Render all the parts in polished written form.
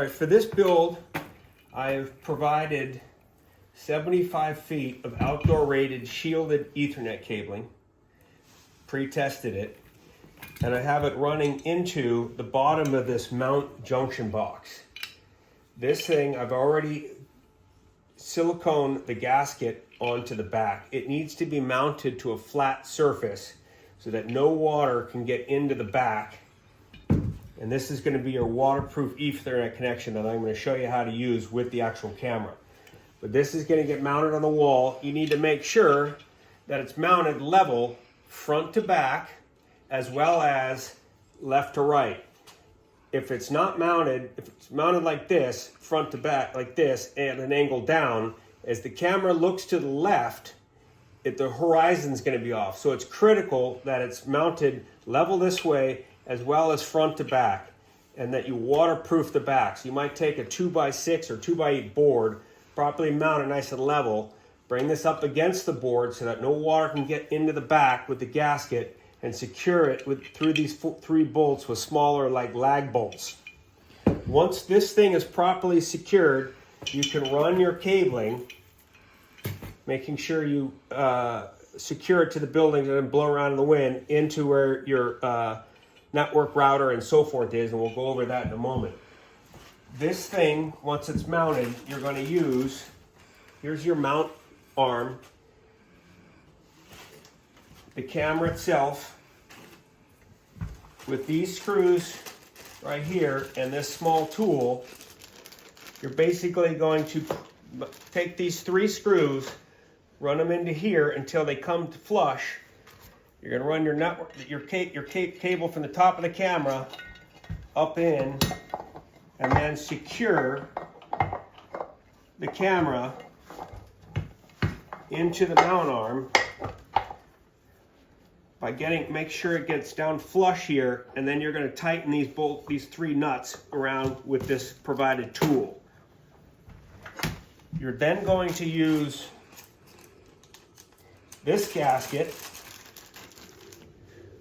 right, for this build, I've provided 75 feet of outdoor rated shielded Ethernet cabling, pre-tested it, and I have it running into the bottom of this mount junction box. This thing, I've already siliconed the gasket onto the back. It needs to be mounted to a flat surface so that no water can get into the back. And this is going to be your waterproof Ethernet connection that I'm going to show you how to use with the actual camera. But this is going to get mounted on the wall. You need to make sure that it's mounted level front to back as well as left to right. If it's not mounted, if it's mounted like this, front to back like this, and an angle down, as the camera looks to the left, the horizon's going to be off. So it's critical that it's mounted level this way as well as front to back, and that you waterproof the back. So you might take a 2x6 or 2x8 board, properly mount it nice and level, bring this up against the board so that no water can get into the back with the gasket, and secure it through these 3 bolts with smaller like lag bolts. Once this thing is properly secured, you can run your cabling, making sure you secure it to the building and blow around in the wind into where your network router and so forth is, and we'll go over that in a moment. This thing, once it's mounted, you're going to use, here's your mount arm, the camera itself, with these screws right here and this small tool. You're basically going to take these 3 screws, run them into here until they come to flush. You're going to run your network, your cable from the top of the camera up in, and then secure the camera into the mount arm by make sure it gets down flush here, and then you're going to tighten these 3 nuts around with this provided tool. You're then going to use this gasket,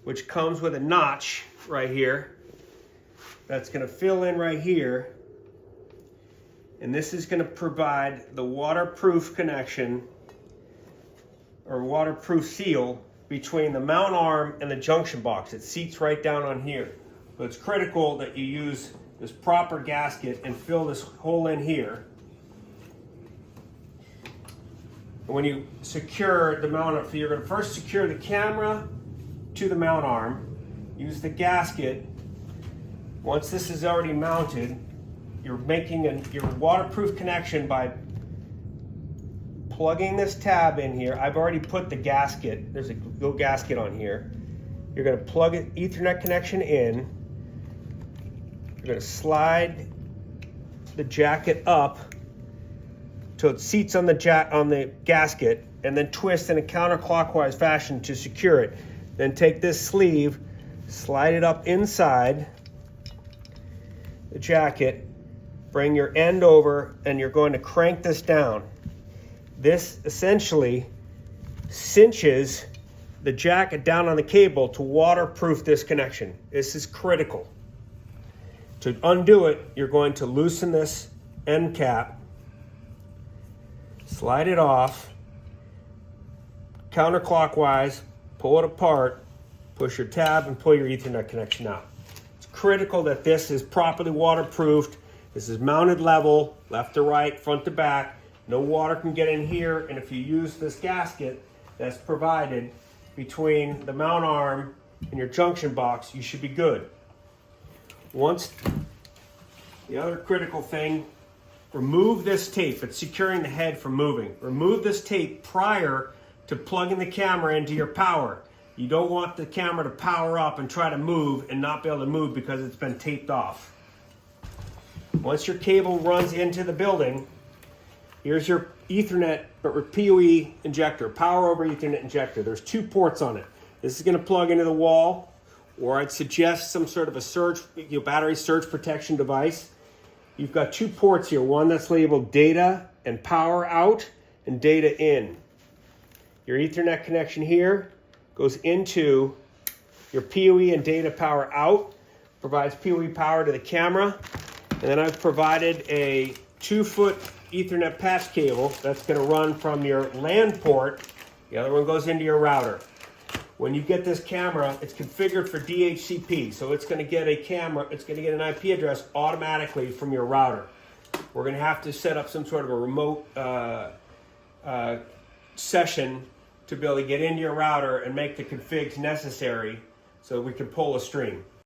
which comes with a notch right here that's going to fill in right here, and this is going to provide the waterproof connection or waterproof seal between the mount arm and the junction box. It seats right down on here. So it's critical that you use this proper gasket and fill this hole in here. And when you secure the mount arm, you're going to first secure the camera to the mount arm, use the gasket. Once this is already mounted, you're making your waterproof connection by plugging this tab in here. I've already put the gasket, there's a little gasket on here. You're going to plug an Ethernet connection in. You're going to slide the jacket up till it seats on the gasket, and then twist in a counterclockwise fashion to secure it. Then take this sleeve, slide it up inside the jacket, bring your end over, and you're going to crank this down. This essentially cinches the jacket down on the cable to waterproof this connection. This is critical. To undo it, you're going to loosen this end cap, slide it off, counterclockwise, pull it apart, push your tab, and pull your Ethernet connection out. It's critical that this is properly waterproofed. This is mounted level, left to right, front to back. No water can get in here, and if you use this gasket that's provided between the mount arm and your junction box, you should be good. Once, the other critical thing, remove this tape. It's securing the head from moving. Remove this tape prior to plugging the camera into your power. You don't want the camera to power up and try to move and not be able to move because it's been taped off. Once your cable runs into the building, here's your Ethernet or PoE injector, power over Ethernet injector. There's 2 ports on it. This is going to plug into the wall, or I'd suggest some sort of a surge, battery surge protection device. You've got 2 ports here, one that's labeled data and power out and data in. Your Ethernet connection here goes into your PoE and data power out, provides PoE power to the camera. And then I've provided a 2-foot Ethernet patch cable that's going to run from your LAN port. The other one goes into your router. When you get this camera, it's configured for DHCP, so it's going to get a camera, it's going to get an IP address automatically from your router. We're going to have to set up some sort of a remote session to be able to get into your router and make the configs necessary so we can pull a stream.